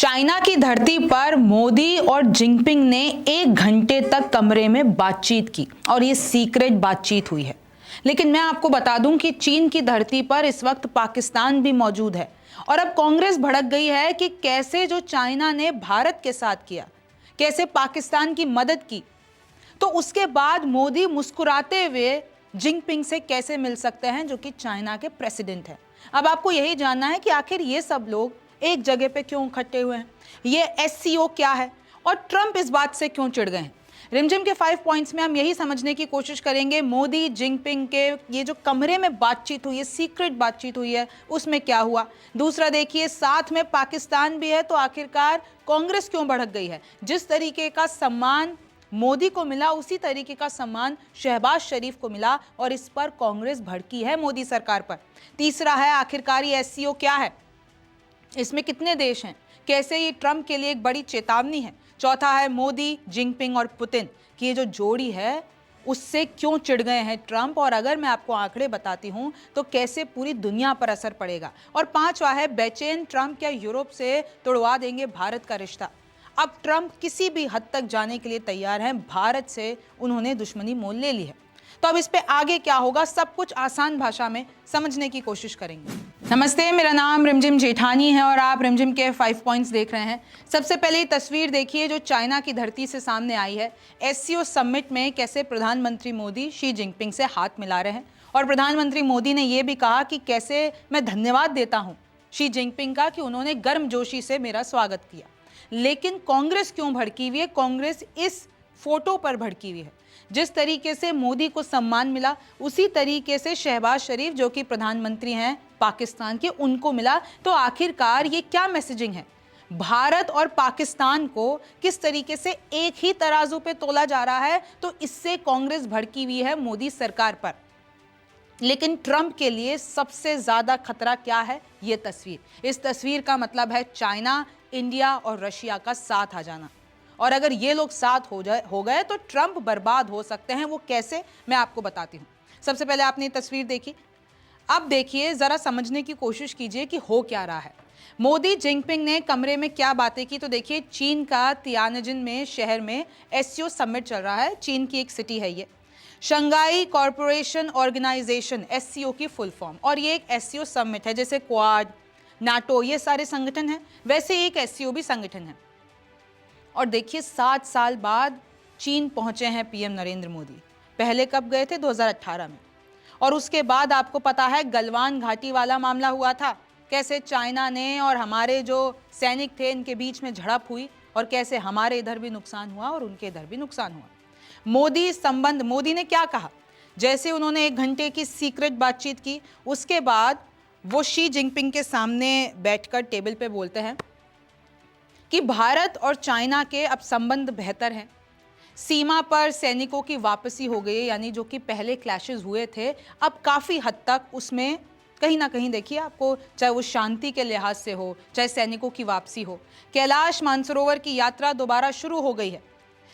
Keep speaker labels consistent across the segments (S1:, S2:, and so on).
S1: China की धरती पर मोदी और जिनपिंग ने 1 घंटे तक कमरे में बातचीत की और ये सीक्रेट बातचीत हुई है। लेकिन मैं आपको बता दूं कि चीन की धरती पर इस वक्त पाकिस्तान भी मौजूद है और अब कांग्रेस भड़क गई है कि कैसे जो चाइना ने भारत के साथ किया, कैसे पाकिस्तान की मदद की, तो उसके बाद मोदी मुस्कुराते हुए जिनपिंग से कैसे मिल सकते हैं जो कि चाइना के प्रेसिडेंट हैं। अब आपको यही जानना है कि आखिर ये सब लोग एक जगह पे क्यों इकट्ठे हुए हैं, ये एससीओ क्या है और ट्रंप इस बात से क्यों चिढ़ गए हैं। रिमझिम के 5 पॉइंट्स में हम यही समझने की कोशिश करेंगे मोदी जिनपिंग के ये जो कमरे में बातचीत हुई है, सीक्रेट बातचीत हुई है, उसमें क्या हुआ। दूसरा देखिए, साथ में पाकिस्तान भी है, तो आखिरकार कांग्रेस क्यों भड़क गई है। जिस तरीके का सम्मान मोदी को मिला उसी तरीके का सम्मान शहबाज शरीफ को मिला और इस पर कांग्रेस भड़की है मोदी सरकार पर। तीसरा है आखिरकार ये एससीओ क्या है, इसमें कितने देश हैं, कैसे ये ट्रंप के लिए एक बड़ी चेतावनी है। चौथा है मोदी, जिनपिंग और पुतिन की ये जो जोड़ी है उससे क्यों चिढ़ गए हैं ट्रंप, और अगर मैं आपको आंकड़े बताती हूं तो कैसे पूरी दुनिया पर असर पड़ेगा। और पांचवा है बेचैन ट्रंप क्या यूरोप से तोड़वा देंगे भारत का रिश्ता। अब ट्रंप किसी भी हद तक जाने के लिए तैयार हैं, भारत से उन्होंने दुश्मनी मोल ले ली है। तो अब इस पे आगे क्या होगा, सब कुछ आसान भाषा में समझने की कोशिश करेंगे। नमस्ते, मेरा नाम रिमझिम जेठानी है और आप रिमझिम के 5 पॉइंट्स देख रहे हैं। सबसे पहले ये तस्वीर देखिए जो चाइना की धरती से सामने आई है। एससीओ समिट में कैसे प्रधानमंत्री मोदी शी जिनपिंग से हाथ मिला रहे हैं और प्रधानमंत्री मोदी ने यह भी कहा कि कैसे मैं धन्यवाद देता हूं शी जिनपिंग का कि उन्होंने गर्मजोशी से मेरा स्वागत किया। लेकिन कांग्रेस क्यों भड़की हुई है, कांग्रेस इस फोटो पर भड़की हुई है। जिस तरीके से मोदी को सम्मान मिला उसी तरीके से शहबाज शरीफ जो कि प्रधानमंत्री हैं पाकिस्तान के, उनको मिला। तो आखिरकार ये क्या मैसेजिंग है, भारत और पाकिस्तान को किस तरीके से एक ही तराजू पे तोला जा रहा है। तो इससे कांग्रेस भड़की हुई है मोदी सरकार पर। लेकिन ट्रंप के लिए सबसे ज्यादा खतरा क्या है, ये तस्वीर। इस तस्वीर का मतलब है चाइना, इंडिया और रशिया का साथ आ जाना। और अगर ये लोग साथ हो गए तो ट्रंप बर्बाद हो सकते हैं। वो कैसे, मैं आपको बताती हूँ। सबसे पहले आपने ये तस्वीर देखी, अब देखिए जरा समझने की कोशिश कीजिए कि हो क्या रहा है। मोदी जिनपिंग ने कमरे में क्या बातें की, तो देखिए चीन का तियानजिन में शहर में एससीओ समिट चल रहा है। चीन की एक सिटी है ये, शंघाई कॉरपोरेशन ऑर्गेनाइजेशन, एससीओ की फुल फॉर्म। और ये एक एससीओ समिट है, जैसे क्वाड, नाटो, ये सारे संगठन हैं, वैसे एक एससीओ भी संगठन है। और देखिए 7 साल बाद चीन पहुंचे हैं पीएम नरेंद्र मोदी। पहले कब गए थे, 2018 में। और उसके बाद आपको पता है गलवान घाटी वाला मामला हुआ था, कैसे चाइना ने और हमारे जो सैनिक थे इनके बीच में झड़प हुई और कैसे हमारे इधर भी नुकसान हुआ और उनके इधर भी नुकसान हुआ। मोदी संबंध, मोदी ने क्या कहा, जैसे उन्होंने 1 घंटे की सीक्रेट बातचीत की, उसके बाद वो शी जिनपिंग के सामने बैठकर टेबल पे बोलते हैं कि भारत और चाइना के अब संबंध बेहतर हैं, सीमा पर सैनिकों की वापसी हो गई, यानी जो कि पहले क्लैशेस हुए थे अब काफ़ी हद तक उसमें कहीं ना कहीं देखिए आपको, चाहे वो शांति के लिहाज से हो, चाहे सैनिकों की वापसी हो। कैलाश मानसरोवर की यात्रा दोबारा शुरू हो गई है,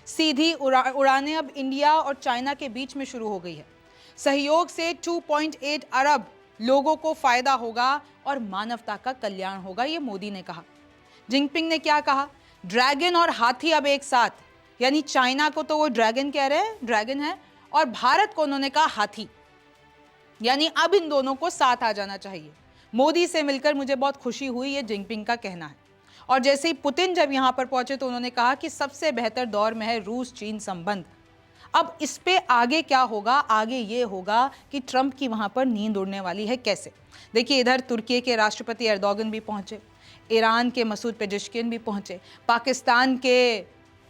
S1: सीधी उड़ानें अब इंडिया और चाइना के बीच में शुरू हो गई है। सहयोग से 2.8 अरब लोगों को फायदा होगा और मानवता का कल्याण होगा, ये मोदी ने कहा। जिनपिंग ने क्या कहा, ड्रैगन और हाथी अब एक साथ, यानी चाइना को तो वो ड्रैगन कह रहे हैं, ड्रैगन है, और भारत को उन्होंने कहा हाथी, यानी अब इन दोनों को साथ आ जाना चाहिए। मोदी से मिलकर मुझे बहुत खुशी हुई, ये जिनपिंग का कहना है। और जैसे ही पुतिन जब यहां पर पहुंचे तो उन्होंने कहा कि सबसे बेहतर दौर में है रूस चीन संबंध। अब इस पे आगे क्या होगा, आगे ये होगा कि ट्रंप की वहां पर नींद उड़ने वाली है। कैसे, देखिए इधर तुर्की के राष्ट्रपति एर्दोगन भी पहुंचे, ईरान के मसूद पेजेश्किन भी पहुंचे, पाकिस्तान के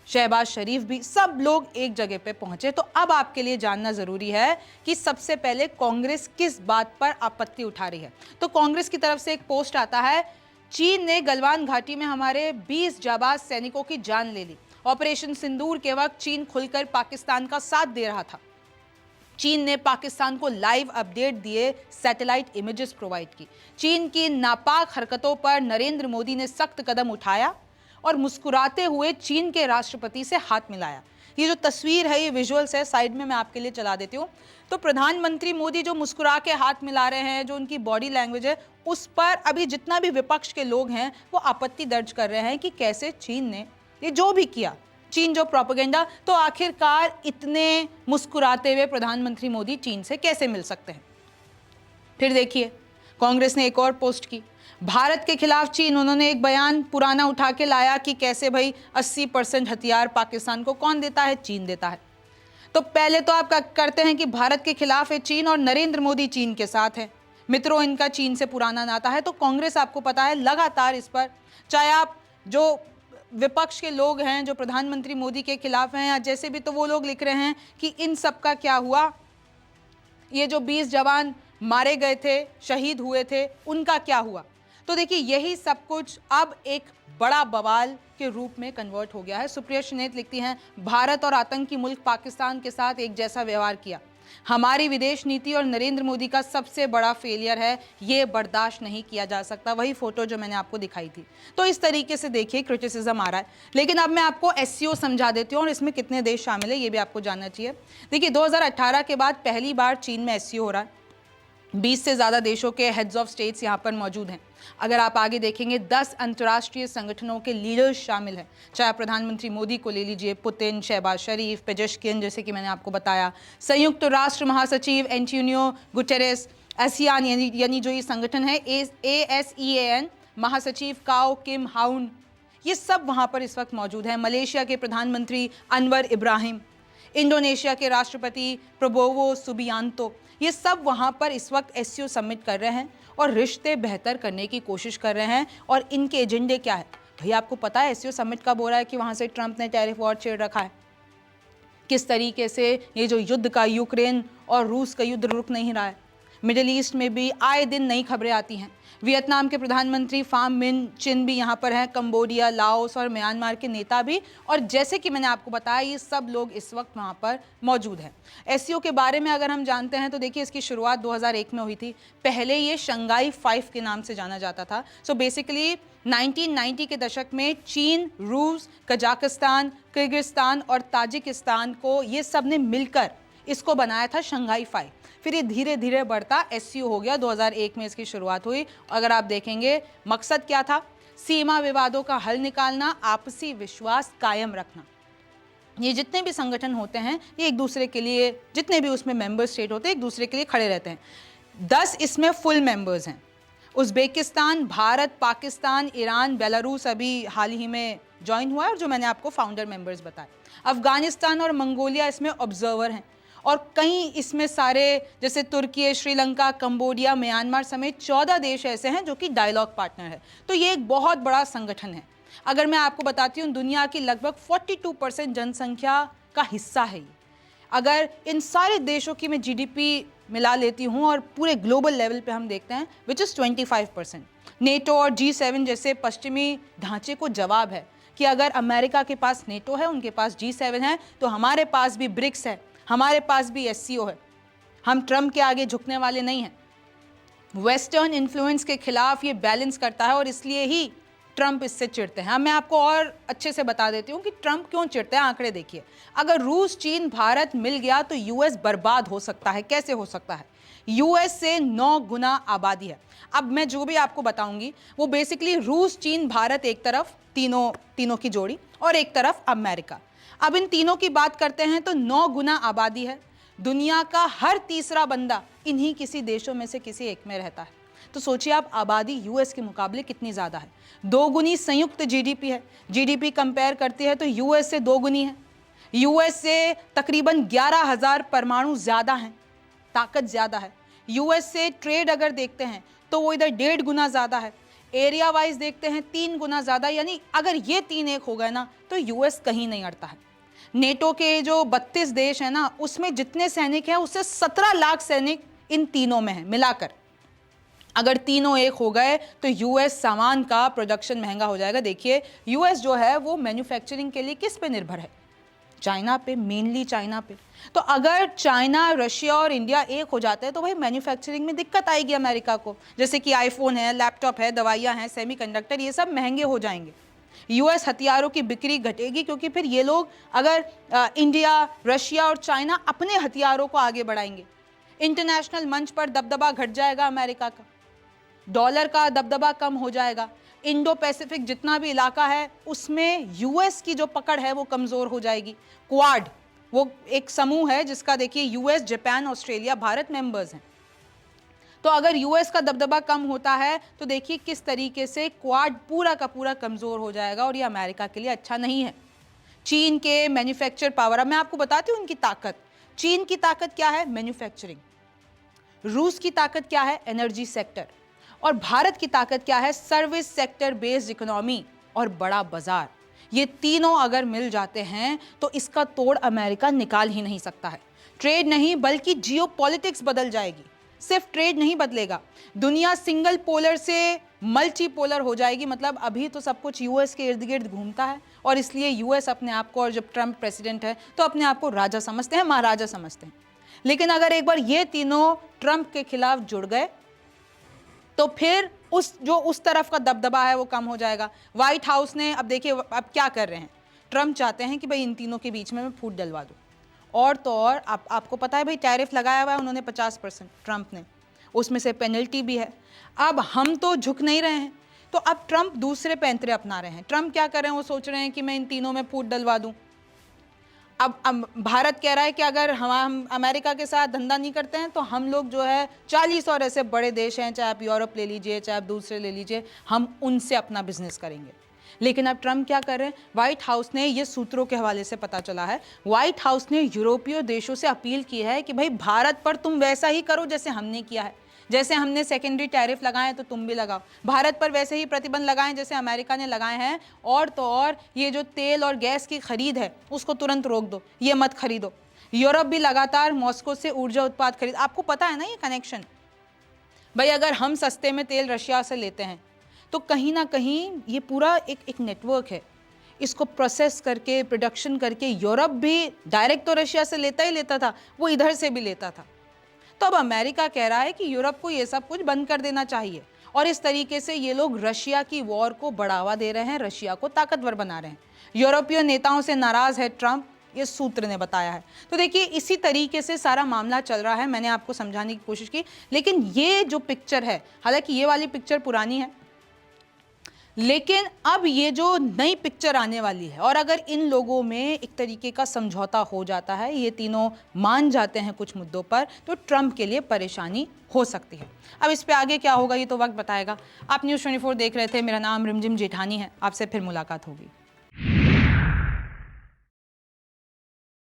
S1: शहबाज शरीफ भी, सब लोग एक जगह पे पहुंचे। तो अब आपके लिए जानना जरूरी है कि सबसे पहले कांग्रेस किस बात पर आपत्ति उठा रही है। तो कांग्रेस की तरफ से एक पोस्ट आता है, चीन ने गलवान घाटी में हमारे 20 जाबाज सैनिकों की जान ले ली। ऑपरेशन सिंदूर के वक्त चीन खुलकर पाकिस्तान का साथ दे रहा था। चीन ने पाकिस्तान को लाइव अपडेट दिए, सैटेलाइट इमेजेस प्रोवाइड की। चीन की नापाक हरकतों पर नरेंद्र मोदी ने सख्त कदम उठाया और मुस्कुराते हुए चीन के राष्ट्रपति से हाथ मिलाया। ये जो तस्वीर है, ये विजुअल्स है, साइड में मैं आपके लिए चला देती हूँ। तो प्रधानमंत्री मोदी जो मुस्कुरा के हाथ मिला रहे हैं, जो उनकी बॉडी लैंग्वेज है, उस पर अभी जितना भी विपक्ष के लोग हैं वो आपत्ति दर्ज कर रहे हैं कि कैसे चीन ने ये जो भी किया, चीन जो प्रोपेगेंडा, तो आखिरकार इतने मुस्कुराते हुए प्रधानमंत्री मोदी चीन से कैसे मिल सकते हैं। फिर देखिए, कांग्रेस ने एक और पोस्ट की, भारत के खिलाफ चीन। उन्होंने एक बयान पुराना उठा के लाया कि कैसे भाई 80% हथियार पाकिस्तान को कौन देता है, चीन देता है। तो पहले तो आप करते हैं कि भारत के खिलाफ है चीन और नरेंद्र मोदी चीन के साथ है। मित्रों, इनका चीन से पुराना नाता है। तो कांग्रेस, आपको पता है, लगातार इस पर, चाहे आप जो विपक्ष के लोग हैं जो प्रधानमंत्री मोदी के खिलाफ हैं या जैसे भी, तो वो लोग लिख रहे हैं कि इन सब का क्या हुआ, ये जो 20 जवान मारे गए थे, शहीद हुए थे, उनका क्या हुआ। तो देखिए, यही सब कुछ अब एक बड़ा बवाल के रूप में कन्वर्ट हो गया है। सुप्रिया सुनेत लिखती हैं, भारत और आतंकी मुल्क पाकिस्तान के साथ एक जैसा व्यवहार किया, हमारी विदेश नीति और नरेंद्र मोदी का सबसे बड़ा फेलियर है, ये बर्दाश्त नहीं किया जा सकता। वही फोटो जो मैंने आपको दिखाई थी। तो इस तरीके से देखिए क्रिटिसिज्म आ रहा है। लेकिन अब मैं आपको एससीओ समझा देती हूँ और इसमें कितने देश शामिल है ये भी आपको जानना चाहिए। देखिए, 2018 के बाद पहली बार चीन में एससीओ हो रहा है। 20 से ज़्यादा देशों के हेड्स ऑफ स्टेट्स यहाँ पर मौजूद हैं। अगर आप आगे देखेंगे, 10 अंतर्राष्ट्रीय संगठनों के लीडर्स शामिल हैं। चाहे प्रधानमंत्री मोदी को ले लीजिए, पुतिन, शहबाज शरीफ, पेजेश्किन, जैसे कि मैंने आपको बताया, संयुक्त राष्ट्र महासचिव एंटोनियो गुटेरेस, आसियान यानी जो ये संगठन है, ASEAN महासचिव काओ किम हाउन, ये सब वहाँ पर इस वक्त मौजूद हैं। मलेशिया के प्रधानमंत्री अनवर इब्राहिम, इंडोनेशिया के राष्ट्रपति प्रबोवो सुबियांतो, ये सब वहाँ पर इस वक्त एससीओ सबमिट कर रहे हैं और रिश्ते बेहतर करने की कोशिश कर रहे हैं। और इनके एजेंडे क्या है भाई, आपको पता है एससीओ सबमिट कब हो रहा है कि वहाँ से ट्रंप ने टैरिफ वॉर छेड़ रखा है। किस तरीके से ये जो युद्ध का, यूक्रेन और रूस का युद्ध रुक नहीं रहा है। मिडिल ईस्ट में भी आए दिन नई खबरें आती हैं। वियतनाम के प्रधानमंत्री फाम मिन चिन भी यहाँ पर हैं, कंबोडिया, लाओस और म्यांमार के नेता भी। और जैसे कि मैंने आपको बताया, ये सब लोग इस वक्त वहाँ पर मौजूद हैं। एससीओ के बारे में अगर हम जानते हैं तो देखिए, इसकी शुरुआत 2001 में हुई थी। पहले ये शंघाई 5 के नाम से जाना जाता था। सो बेसिकली 1990 के दशक में चीन, रूस, कजाकिस्तान, किर्गिस्तान और ताजिकिस्तान को, ये सब ने मिलकर इसको बनाया था शंघाई 5। फिर ये धीरे धीरे बढ़ता एससीओ हो गया। 2001 में इसकी शुरुआत हुई। अगर आप देखेंगे, मकसद क्या था, सीमा विवादों का हल निकालना, आपसी विश्वास कायम रखना। ये जितने भी संगठन होते हैं, ये एक दूसरे के लिए, जितने भी उसमें मेंबर स्टेट होते हैं, एक दूसरे के लिए खड़े रहते हैं। 10 इसमें फुल मेंबर्स हैं। Uzbekistan, Bharat, Pakistan, Iran, Belarus अभी हाल ही में ज्वाइन हुआ है, और जो मैंने आपको फाउंडर मेंबर्स बताए। अफगानिस्तान और मंगोलिया इसमें ऑब्जर्वर हैं। और कई इसमें सारे, जैसे तुर्की, श्रीलंका, कंबोडिया, म्यांमार समेत 14 देश ऐसे हैं जो कि डायलॉग पार्टनर है। तो ये एक बहुत बड़ा संगठन है। अगर मैं आपको बताती हूँ, दुनिया की लगभग 42% जनसंख्या का हिस्सा है ये। अगर इन सारे देशों की मैं जीडीपी मिला लेती हूँ और पूरे ग्लोबल लेवल पे हम देखते हैं, विच इज़ 25%। नेटो और G7 जैसे पश्चिमी ढांचे को जवाब है कि अगर अमेरिका के पास नेटो है, उनके पास G7 है, तो हमारे पास भी ब्रिक्स है, हमारे पास भी एससीओ है। हम ट्रंप के आगे झुकने वाले नहीं हैं। वेस्टर्न इन्फ्लुएंस के खिलाफ ये बैलेंस करता है और इसलिए ही ट्रंप इससे चिढ़ते हैं। मैं आपको और अच्छे से बता देती हूँ कि ट्रंप क्यों चिढ़ते हैं। आंकड़े देखिए, अगर रूस, चीन, भारत मिल गया तो यूएस बर्बाद हो सकता है। कैसे हो सकता है? यूएस से 9 गुना आबादी है। अब मैं जो भी आपको बताऊंगी वो बेसिकली रूस, चीन, भारत एक तरफ, तीनों की जोड़ी, और एक तरफ अमेरिका। अब इन तीनों की बात करते हैं तो 9 गुना आबादी है। दुनिया का हर तीसरा बंदा इन्हीं किसी देशों में से किसी एक में रहता है। तो सोचिए आप, आबादी यूएस के मुकाबले कितनी ज़्यादा है। 2 गुनी संयुक्त जीडीपी है। जीडीपी कंपेयर करती है तो यूएस से 2 गुनी है। यूएस से तकरीबन 11,000 परमाणु ज़्यादा हैं, ताकत ज़्यादा है। यूएस से ट्रेड अगर देखते हैं तो वो इधर 1.5 गुना ज़्यादा है। एरिया वाइज देखते हैं 3 गुना ज़्यादा। यानी अगर ये 3 एक हो गए ना, तो यूएस कहीं नहीं अड़ता है। नेटो के जो 32 देश हैं ना, उसमें जितने सैनिक हैं उससे 17 लाख सैनिक इन तीनों में हैं मिलाकर। अगर तीनों एक हो गए तो यूएस सामान का प्रोडक्शन महंगा हो जाएगा। देखिए, यूएस जो है वो मैन्युफैक्चरिंग के लिए किस पे निर्भर है? चाइना पे, मेनली चाइना पे। तो अगर चाइना, रशिया और इंडिया एक हो जाते हैं तो भाई मैन्युफैक्चरिंग में दिक्कत आएगी अमेरिका को। जैसे कि आईफोन है, लैपटॉप है, दवाइयाँ हैं, सेमीकंडक्टर, ये सब महंगे हो जाएंगे। यूएस हथियारों की बिक्री घटेगी, क्योंकि फिर ये लोग अगर इंडिया, रशिया और चाइना अपने हथियारों को आगे बढ़ाएंगे, इंटरनेशनल मंच पर दबदबा घट जाएगा अमेरिका का, डॉलर का दबदबा कम हो जाएगा, इंडो पैसिफिक जितना भी इलाका है उसमें यूएस की जो पकड़ है वो कमजोर हो जाएगी। क्वाड वो एक समूह है जिसका देखिए US, Japan, Australia, Bharat members हैं। तो अगर यूएस का दबदबा कम होता है तो देखिए किस तरीके से क्वाड पूरा का पूरा कमजोर हो जाएगा, और ये अमेरिका के लिए अच्छा नहीं है। चीन के मैन्युफैक्चर पावर, अब मैं आपको बताती हूँ उनकी ताकत। चीन की ताकत क्या है? मैन्युफैक्चरिंग। रूस की ताकत क्या है? Energy sector. और भारत की ताकत क्या है? सर्विस सेक्टर बेस्ड इकोनॉमी और बड़ा बाजार। ये तीनों अगर मिल जाते हैं तो इसका तोड़ अमेरिका निकाल ही नहीं सकता है। ट्रेड नहीं बल्कि जियोपॉलिटिक्स बदल जाएगी। सिर्फ ट्रेड नहीं बदलेगा, दुनिया सिंगल पोलर से मल्टीपोलर हो जाएगी। मतलब अभी तो सब कुछ यूएस के इर्द गिर्द घूमता है, और इसलिए यूएस अपने आप को, और जब ट्रंप प्रेसिडेंट है तो अपने आप को राजा समझते हैं, महाराजा समझते हैं। लेकिन अगर एक बार ये तीनों ट्रंप के खिलाफ जुड़ गए तो फिर उस तरफ का दबदबा है वो कम हो जाएगा। व्हाइट हाउस ने अब देखिए अब क्या कर रहे हैं, ट्रंप चाहते हैं कि भाई इन तीनों के बीच में मैं फूट डलवा दूं। और तो और आपको पता है भाई टैरिफ लगाया हुआ है उन्होंने 50%, ट्रंप ने, उसमें से पेनल्टी भी है। अब हम तो झुक नहीं रहे हैं, तो अब ट्रंप दूसरे पैंतरे अपना रहे हैं। ट्रंप क्या कर रहे हैं? वो सोच रहे हैं कि मैं इन तीनों में फूट डलवा दूं। अब भारत कह रहा है कि अगर हम अमेरिका के साथ धंधा नहीं करते हैं तो हम लोग जो है 40 और ऐसे बड़े देश हैं, चाहे आप यूरोप ले लीजिए, चाहे आप दूसरे ले लीजिए, हम उनसे अपना बिजनेस करेंगे। लेकिन अब ट्रंप क्या कर रहे हैं? व्हाइट हाउस ने, ये सूत्रों के हवाले से पता चला है, व्हाइट हाउस ने यूरोपीय देशों से अपील की है कि भाई भारत पर तुम वैसा ही करो जैसे हमने किया है। जैसे हमने सेकेंडरी टैरिफ लगाए तो तुम भी लगाओ, भारत पर वैसे ही प्रतिबंध लगाएं जैसे अमेरिका ने लगाए हैं। और तो और ये जो तेल और गैस की खरीद है उसको तुरंत रोक दो, ये मत खरीदो। यूरोप भी लगातार मॉस्को से ऊर्जा उत्पाद खरीद, आपको पता है ना ये कनेक्शन। भाई अगर हम सस्ते में तेल रशिया से लेते हैं तो कहीं ना कहीं ये पूरा एक नेटवर्क है, इसको प्रोसेस करके, प्रोडक्शन करके यूरोप भी डायरेक्ट तो रशिया से लेता ही लेता था, वो इधर से भी लेता था। तो अब अमेरिका कह रहा है कि यूरोप को ये सब कुछ बंद कर देना चाहिए, और इस तरीके से ये लोग रशिया की वॉर को बढ़ावा दे रहे हैं, रशिया को ताकतवर बना रहे हैं। यूरोपीय नेताओं से नाराज है ट्रंप, ये सूत्र ने बताया है। तो देखिए इसी तरीके से सारा मामला चल रहा है। मैंने आपको समझाने की कोशिश की, लेकिन ये जो पिक्चर है, हालांकि ये वाली पिक्चर पुरानी है, लेकिन अब ये जो नई पिक्चर आने वाली है, और अगर इन लोगों में एक तरीके का समझौता हो जाता है, ये तीनों मान जाते हैं कुछ मुद्दों पर, तो ट्रंप के लिए परेशानी हो सकती है। अब इस पे आगे क्या होगा ये तो वक्त बताएगा। आप न्यूज़ 24 देख रहे थे, मेरा नाम रिमझिम जेठानी है, आपसे फिर मुलाकात होगी।